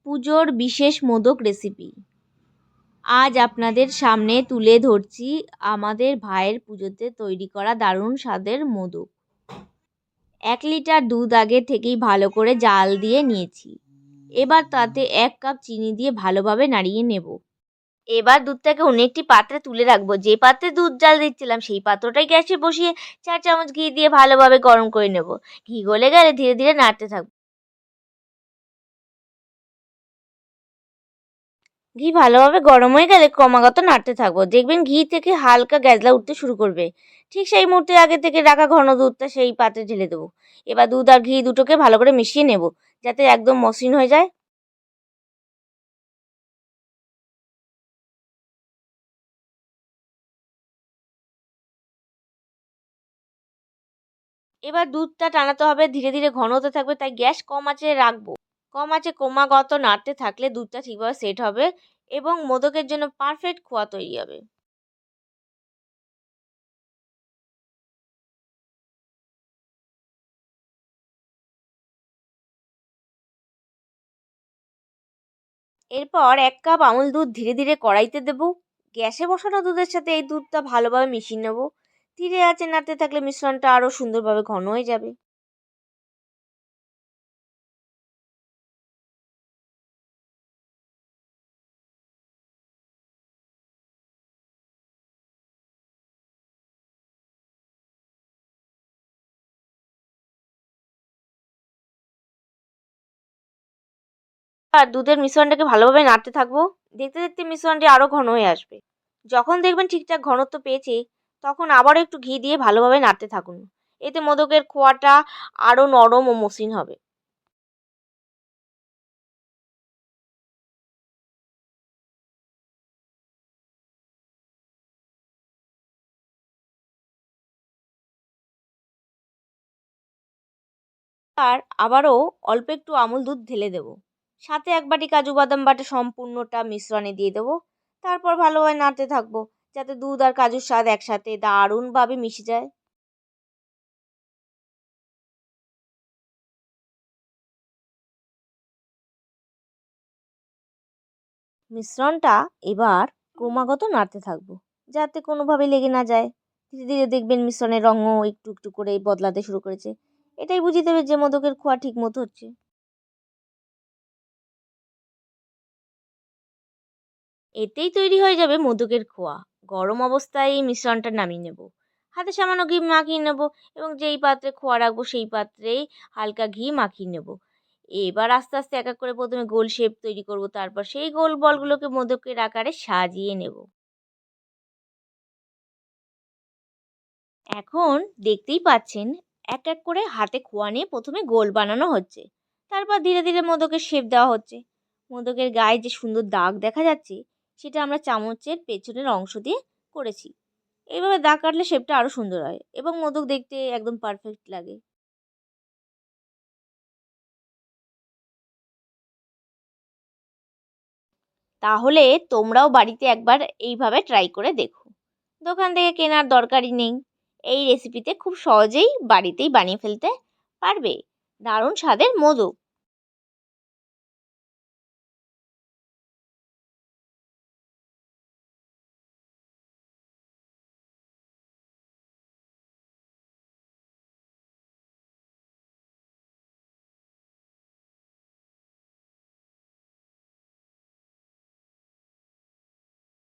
পুজোর বিশেষ মোদক রেসিপি আজ আপনাদের সামনে তুলে ধরছি। আমাদের ভাইয়ের পুজোতে তৈরি করা দারুণ স্বাদের মোদক। 1 লিটার দুধ আগে থেকেই ভালো করে জাল দিয়ে নিয়েছি। এবার তাতে 1 কাপ চিনি দিয়ে ভালোভাবে নাড়িয়ে নেব। এবার দুধটাকে অন্য একটি পাত্রে তুলে রাখবো। যে পাত্রে দুধ জাল দিচ্ছিলাম সেই পাত্রটাই গ্যাসে বসিয়ে 4 চামচ ঘি দিয়ে ভালোভাবে গরম করে নেব। ঘি গলে গেলে ধীরে ধীরে নাড়তে থাকবো। ঘি ভালোভাবে গরম হয়ে গেলে ক্রমাগত নাড়তে থাকবো। দেখবেন ঘি থেকে হালকা গ্যাজলা উঠতে শুরু করবে। ঠিক সেই মুহূর্তে আগে থেকে রাখা ঘন দুধটা সেই পাত্রে ঢেলে দেবো। এবার দুধ আর ঘি দুটোকে ভালো করে মিশিয়ে নেব, যাতে একদম মসৃণ হয়ে যায়। এবার দুধটা টানাতে হবে, ধীরে ধীরে ঘন হতে থাকবে, তাই গ্যাস কম আঁচে রাখবো। কম আঁচে ক্রমাগত নাড়তে থাকলে দুধটা ঠিকভাবে সেট হবে এবং মোদকের জন্য পারফেক্ট খোয়া তৈরি হবে। এরপর 1 কাপ আমুল দুধ ধীরে ধীরে কড়াইতে দেবো। গ্যাসে বসানো দুধের সাথে এই দুধটা ভালোভাবে মিশিয়ে নেব। ধীরে আঁচে নাড়তে থাকলে মিশ্রণটা আরও সুন্দরভাবে ঘন হয়ে যাবে। আর দুধের মিশ্রণটাকে ভালোভাবে নাড়তে থাকবো। দেখতে দেখতে মিশ্রণটি আরও ঘন হয়ে আসবে। যখন দেখবেন ঠিকঠাক ঘনত্ব পেয়েছে, তখন আবারও একটু ঘি দিয়ে ভালোভাবে নাড়তে থাকুন। এতে মোদকের খোয়াটা আরও নরম ও মসৃণ হবে। আর আবারও অল্প একটু আমুল দুধ ঢেলে দেবো। সাথে 1 বাটি কাজু বাদাম বাটা সম্পূর্ণটা মিশ্রণে দিয়ে দেবো। তারপর ভালোভাবে নাড়তে থাকবো, যাতে দুধ আর কাজুর স্বাদ একসাথে দারুণভাবে মিশে যায়। মিশ্রণটা এবার ক্রমাগত নাড়তে থাকবো, যাতে কোনোভাবে লেগে না যায়। ধীরে ধীরে দেখবেন মিশ্রণের রঙও একটু একটু করে বদলাতে শুরু করেছে। এটাই বুঝিয়ে দেবে যে মোদকের খোয়া ঠিক মতো হচ্ছে। এতেই তৈরি হয়ে যাবে মোদকের খোয়া। গরম অবস্থায় এই মিশ্রণটা নামিয়ে নেব। হাতে সামান্য ঘি মাখিয়ে নেব এবং যেই পাত্রে খোয়া রাখবো সেই পাত্রেই হালকা ঘি মাখিয়ে নেব। এবার আস্তে আস্তে এক এক করে প্রথমে গোল শেপ তৈরি করব, তারপর সেই গোল বলগুলোকে মোদকের আকারে সাজিয়ে নেব। এখন দেখতেই পাচ্ছেন এক এক করে হাতে খোয়া নিয়ে প্রথমে গোল বানানো হচ্ছে। তারপর ধীরে ধীরে মোদকের শেপ দেওয়া হচ্ছে। মোদকের গায়ে যে সুন্দর দাগ দেখা যাচ্ছে, সেটা আমরা চামচের পেছনের অংশ দিয়ে করেছি। এইভাবে দাগ কাটলে শেপটা আরও সুন্দর হয় এবং মোদক দেখতে একদম পারফেক্ট লাগে। তাহলে তোমরাও বাড়িতে একবার এইভাবে ট্রাই করে দেখো। দোকান থেকে কেনার দরকারই নেই। এই রেসিপিতে খুব সহজেই বাড়িতেই বানিয়ে ফেলতে পারবে দারুণ স্বাদের মোদক।